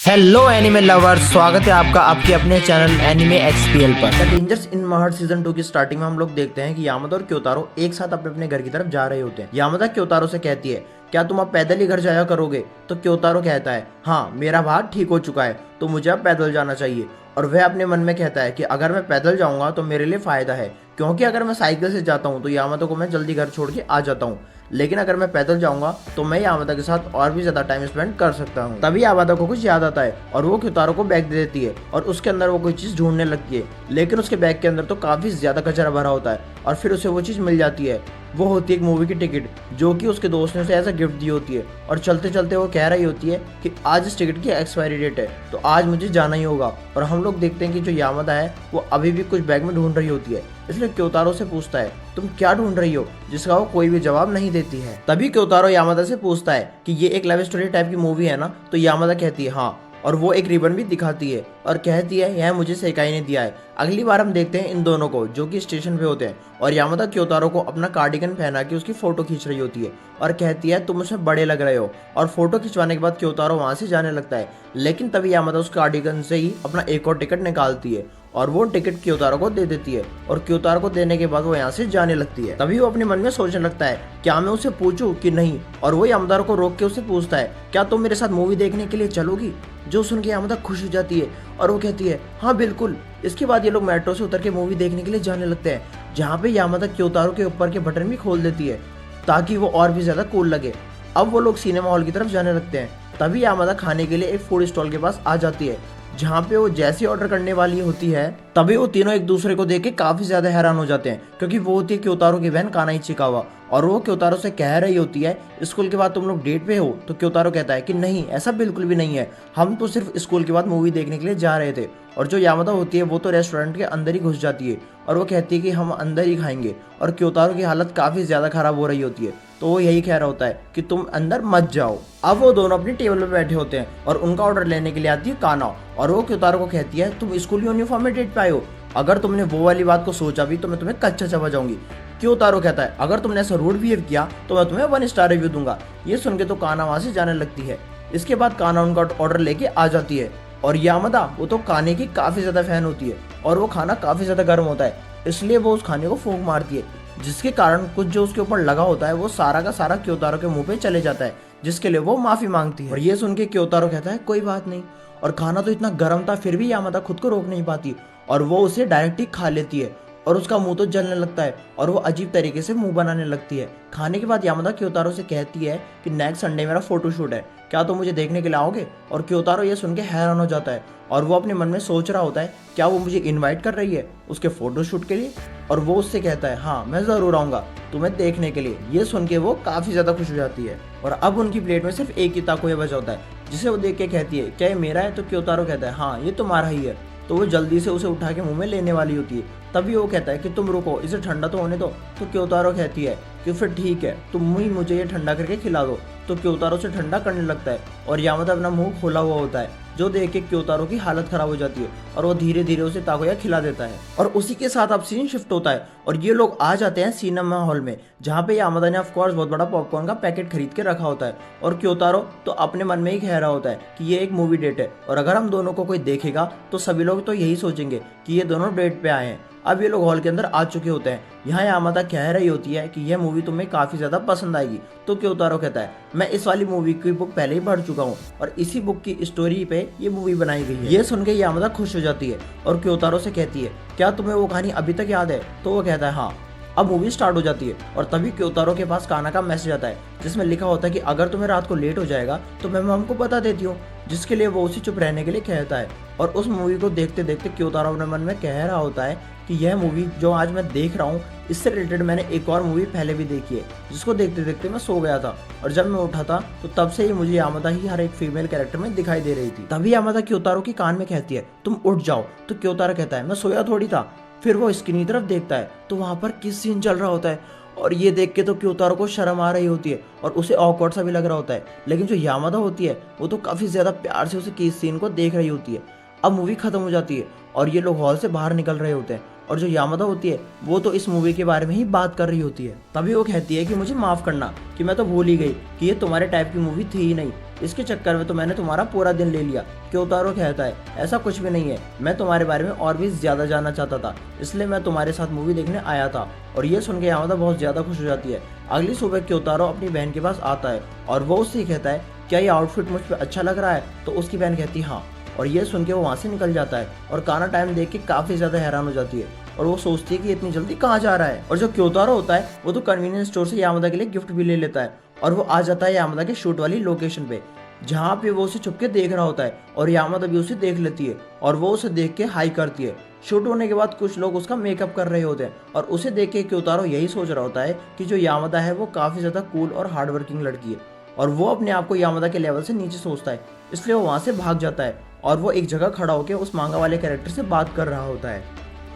Hello anime lovers, स्वागत है आपका आपके अपने चैनल एनिमे एक्सपीएल पर। द डेंजर्स इन महर्ट सीजन 2 की स्टार्टिंग में हम लोग देखते हैं कि यामादा और क्योतारो एक साथ अपने अपने घर की तरफ जा रहे होते हैं। यामादा क्योतारो से कहती है, क्या तुम अब पैदल ही घर जाया करोगे? तो क्योतारो कहता है, हाँ मेरा भाग ठीक हो चुका है तो मुझे अब पैदल जाना चाहिए। और वह अपने मन में कहता है कि अगर मैं पैदल जाऊंगा तो मेरे लिए फायदा है, क्योंकि अगर मैं साइकिल से जाता हूँ तो यामादा को मैं जल्दी घर छोड़ के आ जाता हूँ, लेकिन अगर मैं पैदल जाऊंगा तो मैं यामादा के साथ और भी ज्यादा टाइम स्पेंड कर सकता हूँ। तभी यामादा को कुछ याद आता है और वो क्योतारो को बैग दे देती है और उसके अंदर वो कोई चीज ढूंढने लगती है, लेकिन उसके बैग के अंदर तो काफी ज्यादा कचरा भरा होता है और फिर उसे वो चीज मिल जाती है। वो होती है एक मूवी की टिकट जो कि उसके दोस्त ने उसे एज अ गिफ्ट दी होती है और चलते चलते वो कह रही होती है कि आज इस टिकट की एक्सपायरी डेट है तो आज मुझे जाना ही होगा। और हम लोग देखते हैं कि जो यामादा है वो अभी भी कुछ बैग में ढूंढ रही होती है, इसलिए क्योतारो से पूछता है तुम क्या ढूंढ रही हो, जिसका वो कोई भी जवाब नहीं देती है। तभी क्योतारो यामादा से पूछता है कि ये एक लव स्टोरी टाइप की मूवी है ना? तो यामादा कहती है हाँ, और वो एक रिबन भी दिखाती है और कहती है यह मुझे सेकाई ने दिया है। अगली बार हम देखते हैं इन दोनों को जो कि स्टेशन पे होते हैं और यामादा क्योतारो को अपना कार्डिगन पहना के उसकी फोटो खींच रही होती है और कहती है तुम उसमें बड़े लग रहे हो। और फोटो खिंचवाने के बाद क्योतारो वहां से जाने लगता है, लेकिन तभी यामादा उस कार्डिगन से ही अपना एक और टिकट निकालती है और वो टिकट क्योतारो को दे देती है और क्योतारो को देने के बाद वो यहाँ से जाने लगती है। तभी वो अपने मन में सोचने लगता है क्या मैं उसे पूछूं कि नहीं, और वो यामादा को रोक के उसे पूछता है क्या तुम मेरे साथ मूवी देखने के लिए चलोगी? जो सुन के यामादा खुश हो जाती है और वो कहती है हाँ बिल्कुल। इसके बाद ये लोग मेट्रो से उतर के मूवी देखने के लिए जाने लगते हैं, जहाँ पे यामादा क्योतारो के ऊपर के बटन भी खोल देती है ताकि वो और भी ज्यादा कूल लगे। अब वो लोग सिनेमा हॉल की तरफ जाने लगते हैं। तभी यामादा खाने के लिए एक फूड स्टॉल के पास आ जाती है, जहाँ पे वो जैसे ऑर्डर करने वाली होती है तभी वो तीनों एक दूसरे को देख के काफी ज्यादा हैरान हो जाते हैं, क्योंकि वो होती है क्योतारो की बहन कानाई चिकावा और वो क्योतारो से कह रही होती है स्कूल के बाद तुम लोग डेट पे हो? तो क्योतारो कहता है कि नहीं ऐसा बिल्कुल भी नहीं है, हम तो सिर्फ स्कूल के बाद मूवी देखने के लिए जा रहे थे। और जो यामादा होती है वो तो रेस्टोरेंट के अंदर ही घुस जाती है और वो कहती है कि हम अंदर ही खाएंगे और क्योतारो की हालत काफी ज्यादा खराब हो रही होती है, तो वो यही कह रहा होता है कि तुम अंदर मत जाओ। अब वो दोनों अपनी टेबल पे बैठे होते हैं और उनका ऑर्डर लेने के लिए आती है काना और वो क्योतारो को कहती है तुम स्कूल यूनिफॉर्म में डेट पे आए हो, अगर तुमने वो वाली बात को सोचा भी तो मैं तुम्हें कच्चा चबा जाऊंगी। क्योतारो कहता है अगर तुमने ऐसा रूड बिहेव किया तो मैं तुम्हें 1 स्टार रिव्यू दूंगा। ये सुन के तो काना वहां से जाने लगती है। इसके बाद काना उनका ऑर्डर लेके आ जाती है और यामादा वो तो खाने की काफी ज्यादा फैन होती है और वो खाना काफी ज्यादा गर्म होता है, इसलिए वो उस खाने को फूंक मारती है, जिसके कारण कुछ जो उसके ऊपर लगा होता है वो सारा का सारा क्योतारो के मुंह पे चले जाता है, जिसके लिए वो माफी मांगती है। और ये सुन के क्योतारो कहता है कोई बात नहीं। और खाना तो इतना गर्म था फिर भी यामादा खुद को रोक नहीं पाती और वो उसे डायरेक्ट ही खा लेती है और उसका मुंह तो जलने लगता है और वो अजीब तरीके से मुंह बनाने लगती है। खाने के बाद यामादा क्योतारो से कहती है कि नेक्स्ट संडे मेरा फोटोशूट है, क्या तुम मुझे देखने के लिए आओगे? और क्योतारो ये सुन के हैरान हो जाता है और वो अपने मन में सोच रहा होता है क्या वो मुझे इनवाइट कर रही है उसके फोटोशूट के लिए, और वो उससे कहता है हाँ मैं जरूर आऊंगा तुम्हें देखने के लिए। ये सुन के वो काफी ज्यादा खुश हो जाती है और अब उनकी प्लेट में सिर्फ एक ही ताकोया बचा होता है, जिसे वो देख के कहती है क्या ये मेरा है? तो क्योतारो कहता है हाँ ये तुम्हारा ही है। तो वो जल्दी से उसे उठा के मुंह में लेने वाली होती है, तभी वो कहता है कि तुम रुको इसे ठंडा तो होने दो। तो क्योतारो कहती है कि फिर ठीक है तुम ही मुझे ये ठंडा करके खिला दो। तो क्योतारो से ठंडा करने लगता है और यामादा अपना मुंह खोला हुआ होता है, जो देख के क्योतारो की हालत खराब हो जाती है और वो धीरे धीरे उसे ताकोया खिला देता है। और उसी के साथ अब सीन शिफ्ट होता है और ये लोग आ जाते हैं सिनेमा हॉल में, जहाँ पे यामादा ने ऑफकोर्स बहुत बड़ा पॉपकॉर्न का पैकेट खरीद के रखा होता है और क्योतारो तो अपने मन में ही कह रहा होता है कि ये एक मूवी डेट है और अगर हम दोनों को कोई देखेगा तो सभी लोग तो यही सोचेंगे कि ये दोनों डेट पे आए हैं। अब ये लोग हॉल के अंदर आ चुके होते हैं। यहाँ यामादा कह रही होती है कि यह मूवी तुम्हें काफी ज्यादा पसंद आएगी। तो क्योतारो कहता है मैं इस वाली मूवी की बुक पहले ही पढ़ चुका हूँ और इसी बुक की स्टोरी पे ये मूवी बनाई गई है। ये सुन के यामादा खुश हो जाती है और क्योतारो से कहती है क्या तुम्हें वो कहानी अभी तक याद है? तो वो कहता है हाँ। अब मूवी स्टार्ट हो जाती है और तभी क्योतारो के पास काना का मैसेज आता है, जिसमें लिखा होता है कि अगर तुम्हें रात को लेट हो जाएगा तो मैं हमको बता देती हूँ, जिसके लिए वो उसे चुप रहने के लिए कहता है। और उस मूवी को देखते देखते क्योतारो अपने मन में कह रहा होता है कि यह मूवी जो आज मैं देख रहा हूँ इससे रिलेटेड मैंने एक और मूवी पहले भी देखी है, जिसको देखते देखते मैं सो गया था और जब मैं उठा था तो तब से ही मुझे यामादा ही हर एक फीमेल कैरेक्टर में दिखाई दे रही थी। तभी यामादा क्योतारो के कान में कहती है तुम उठ जाओ। तो क्योतारो कहता है मैं सोया थोड़ी था। फिर वो स्क्रीन की तरफ देखता है तो वहां पर किस सीन चल रहा होता है और ये देख के तो क्योतारो को शर्म आ रही होती है और उसे ऑकवर्ड सा भी लग रहा होता है, लेकिन जो यामादा होती है वो तो काफी ज्यादा प्यार से उसे किस सीन को देख रही होती है। अब मूवी खत्म हो जाती है और ये लोग हॉल से बाहर निकल रहे होते हैं और जो यामादा होती है वो तो इस मूवी के बारे में ही बात कर रही होती है। तभी वो कहती है कि मुझे माफ करना कि मैं तो भूल ही गई कि ये तुम्हारे टाइप की मूवी थी ही नहीं, इसके चक्कर में तो मैंने तुम्हारा पूरा दिन ले लिया। क्योतारो कहता है ऐसा कुछ भी नहीं है, मैं तुम्हारे बारे में और भी ज्यादा जानना चाहता था, इसलिए मैं तुम्हारे साथ मूवी देखने आया था। और ये सुन के यामादा बहुत ज्यादा खुश हो जाती है। अगली सुबह क्योतारो अपनी बहन के पास आता है और वो उससे कहता है क्या ये आउटफिट मुझ पर अच्छा लग रहा है? तो उसकी बहन कहती है हाँ। और ये सुन के वो वहाँ से निकल जाता है और काना टाइम देख के काफ़ी ज़्यादा हैरान हो जाती है और वो सोचती है कि इतनी जल्दी कहाँ जा रहा है। और जो क्योतारो होता है वो तो कन्वीनियंस स्टोर से यामादा के लिए गिफ्ट भी ले लेता है और वो आ जाता है यामादा के शूट वाली लोकेशन पे, जहाँ पे वो उसे छुप के देख रहा होता है और यामादा भी उसे देख लेती है और वो उसे देख के हाई करती है। शूट होने के बाद कुछ लोग उसका मेकअप कर रहे होते हैं और उसे देख के क्योतारो यही सोच रहा होता है कि जो यामादा है वो काफ़ी ज़्यादा कूल और हार्ड वर्किंग लड़की है और वो अपने आप को यामादा के लेवल से नीचे सोचता है, इसलिए वो वहाँ से भाग जाता है और वो एक जगह खड़ा होकर उस मांगा वाले कैरेक्टर से बात कर रहा होता है।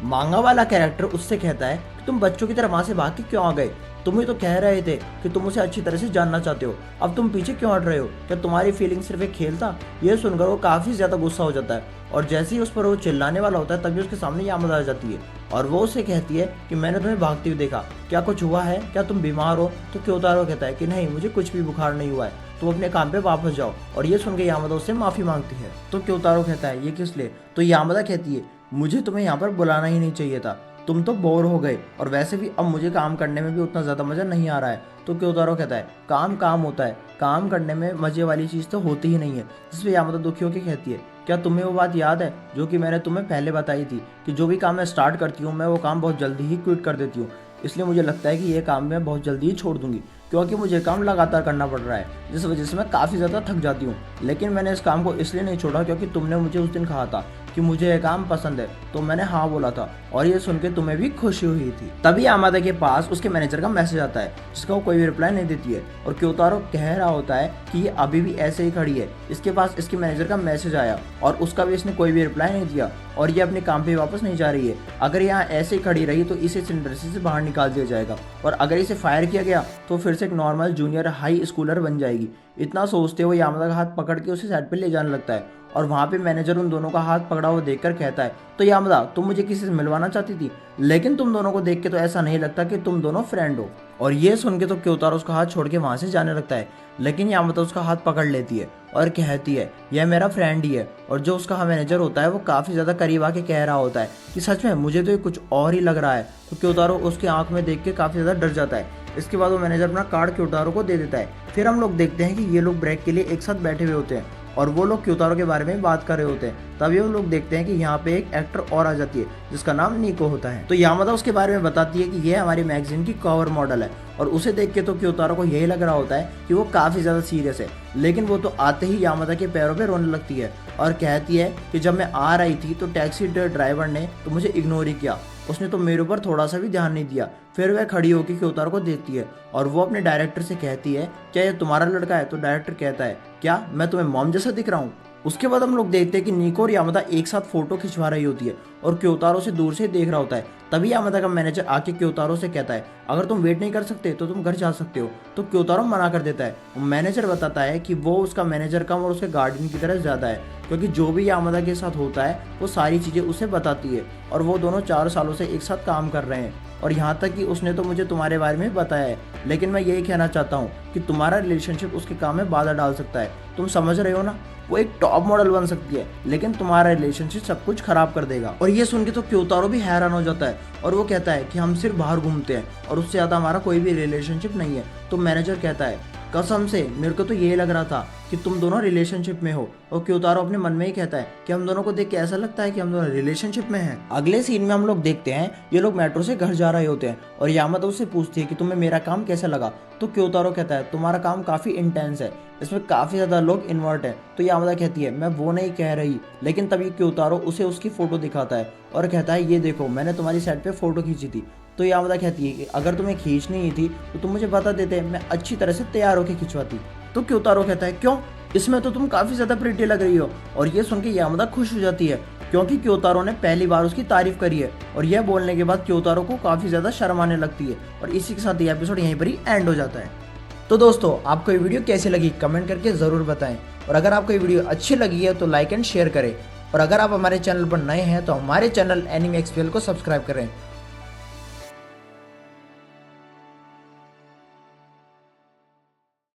मांगा वाला कैरेक्टर उससे कहता है कि तुम बच्चों की तरह वहाँ से भाग के क्यों आ गए? तुम ही तो कह रहे थे कि तुम उसे अच्छी तरह से जानना चाहते हो, अब तुम पीछे क्यों हट रहे हो? क्या तुम्हारी फीलिंग सिर्फ एक खेल था? यह सुनकर वो काफ़ी ज़्यादा गुस्सा हो जाता है और जैसे ही उस पर वो चिल्लाने वाला होता है तभी उसके सामने यामादा आ जाती है और वो उसे कहती है कि मैंने तुम्हें भागते हुए देखा, क्या कुछ हुआ है? क्या तुम बीमार हो? तो क्योतारो कहता है कि नहीं, मुझे कुछ भी बुखार नहीं हुआ है, तुम अपने काम पे वापस जाओ। और ये सुन के यामादा उससे माफ़ी मांगती है। तो क्योतारो कहता है ये किस लिए? तो यामादा कहती है मुझे तुम्हें यहाँ पर बुलाना ही नहीं चाहिए था, तुम तो बोर हो गए और वैसे भी अब मुझे काम करने में भी उतना ज़्यादा मज़ा नहीं आ रहा है। तो क्योतारो कहता है काम काम होता है, काम करने में मज़े वाली चीज़ तो होती ही नहीं है। जिस पे यामादा दुखी होकर कहती है क्या तुम्हें वो बात याद है जो कि मैंने तुम्हें पहले बताई थी कि जो भी काम मैं स्टार्ट करती हूँ मैं वो काम बहुत जल्दी ही क्विट कर देती हूँ, इसलिए मुझे लगता है कि ये काम मैं बहुत जल्दी ही छोड़ दूंगी क्योंकि मुझे काम लगातार करना पड़ रहा है, जिस वजह से मैं काफ़ी ज़्यादा थक जाती हूँ। लेकिन मैंने इस काम को इसलिए नहीं छोड़ा क्योंकि तुमने मुझे उस दिन कहा था कि मुझे यह काम पसंद है, तो मैंने हाँ बोला था और ये सुन के तुम्हें भी खुशी हुई थी। तभी यामादा के पास उसके मैनेजर का मैसेज आता है जिसका वो कोई भी रिप्लाई नहीं देती है और क्योतारो कह रहा होता है कि ये अभी भी ऐसे ही खड़ी है, इसके पास इसके मैनेजर का मैसेज आया और उसका भी इसने कोई भी रिप्लाई नहीं दिया और ये अपने काम पे वापस नहीं जा रही है। अगर यहाँ ऐसे ही खड़ी रही तो इसे इस इंडस्ट्री से बाहर निकाल दिया जाएगा और अगर इसे फायर किया गया तो फिर से एक नॉर्मल जूनियर हाई स्कूलर बन जाएगी। इतना सोचते हुए यामादा का हाथ पकड़ के उसे साइड पे ले जाने लगता है और वहाँ पे मैनेजर उन दोनों का हाथ पकड़ा हुआ देखकर कहता है तो यामादा तुम मुझे किसी से मिलवाना चाहती थी, लेकिन तुम दोनों को देख के तो ऐसा नहीं लगता कि तुम दोनों फ्रेंड हो। और ये सुन के तो क्योतारो उसका हाथ छोड़ के वहाँ से जाने लगता है, लेकिन यामादा उसका हाथ पकड़ लेती है और कहती है यह मेरा फ्रेंड ही है। और जो उसका मैनेजर होता है वो काफ़ी ज़्यादा करीब आके कह रहा होता है कि सच में मुझे तो ये कुछ और ही लग रहा है। तो क्योतारो उसकी आंख में देख के काफ़ी ज़्यादा डर जाता है। इसके बाद वो मैनेजर अपना कार्ड क्योतारो को दे देता है। फिर हम लोग देखते हैं कि ये लोग ब्रेक के लिए एक साथ बैठे हुए होते हैं और वो लोग क्योतारो के बारे में बात कर रहे होते हैं। तभी हम लोग देखते हैं कि यहाँ पे एक एक्टर और आ जाती है जिसका नाम निको होता है। तो यामादा उसके बारे में बताती है कि ये हमारी मैगजीन की कवर मॉडल है और उसे देख के तो क्योतारो को यही लग रहा होता है कि वो काफ़ी ज़्यादा सीरियस है, लेकिन वो तो आते ही यामादा के पैरों पे रोने लगती है और कहती है कि जब मैं आ रही थी तो टैक्सी ड्राइवर ने तो मुझे इग्नोर ही किया, उसने तो मेरे ऊपर थोड़ा सा भी ध्यान नहीं दिया। फिर वह खड़ी होकर क्योतारो को देखती है और वो अपने डायरेक्टर से कहती है क्या ये तुम्हारा लड़का है? तो डायरेक्टर कहता है क्या मैं तुम्हें मॉम जैसा दिख रहा हूँ? उसके बाद हम लोग देखते हैं कि निको और यामादा एक साथ फोटो खिंचवा रही होती है और क्योतारो से दूर से देख रहा होता है। तभी यामादा का मैनेजर आके क्योतारो से कहता है अगर तुम वेट नहीं कर सकते तो तुम घर जा सकते हो। तो क्योतारो मना कर देता है। मैनेजर बताता है कि वो उसका मैनेजर कम और उसके गार्डियन की तरह ज़्यादा है क्योंकि जो भी यामादा के साथ होता है वो सारी चीज़ें उसे बताती है और वो दोनों 4 सालों से एक साथ काम कर रहे हैं और यहाँ तक कि उसने तो मुझे तुम्हारे बारे में बताया है, लेकिन मैं यही कहना चाहता हूँ कि तुम्हारा रिलेशनशिप उसके काम में बाधा डाल सकता है। तुम समझ रहे हो ना, वो एक टॉप मॉडल बन सकती है लेकिन तुम्हारा रिलेशनशिप सब कुछ खराब कर देगा। और ये सुन के तो क्योतारो भी हैरान हो जाता है और वो कहता है कि हम सिर्फ बाहर घूमते हैं और उससे ज़्यादा हमारा कोई भी रिलेशनशिप नहीं है। तो मैनेजर कहता है कसम से मेरे को तो यही लग रहा था कि तुम दोनों रिलेशनशिप में हो। और क्योतारो अपने मन में ही कहता है कि हम दोनों को देख के ऐसा लगता है कि हम दोनों रिलेशनशिप में हैं। अगले सीन में हम लोग देखते हैं ये लोग मेट्रो से घर जा रहे होते हैं और यामादा उससे पूछती है कि तुम्हें मेरा काम कैसा लगा? तो क्योतारो कहता है तुम्हारा काम काफ़ी इंटेंस है, इसमें काफ़ी ज़्यादा लोग इन्वॉल्व हैं। तो यामादा कहती है मैं वो नहीं कह रही, लेकिन तभी क्योतारो उसे उसकी फ़ोटो दिखाता है और कहता है ये देखो मैंने तुम्हारी साइड पे फ़ोटो खींची थी। तो यामादा कहती है कि अगर तुम्हें खींचनी ही थी तो तुम मुझे बता देते, मैं अच्छी तरह से तैयार होकर खिंचवाती। तो क्योतारो कहता है क्यों, इसमें तो तुम काफ़ी ज़्यादा प्रिटी लग रही हो। और ये सुन के यामादा खुश हो जाती है क्योंकि क्योतारो ने पहली बार उसकी तारीफ करी है और यह बोलने के बाद क्योतारो को काफ़ी ज़्यादा शर्म आने लगती है। और इसी के साथ ये एपिसोड यहीं पर ही एंड हो जाता है। तो दोस्तों आपको ये वीडियो कैसी लगी कमेंट करके ज़रूर बताएं और अगर आपको ये वीडियो अच्छी लगी है तो लाइक एंड शेयर करें और अगर आप हमारे चैनल पर नए हैं तो हमारे चैनल एनिमे एक्सपीएल को सब्सक्राइब करें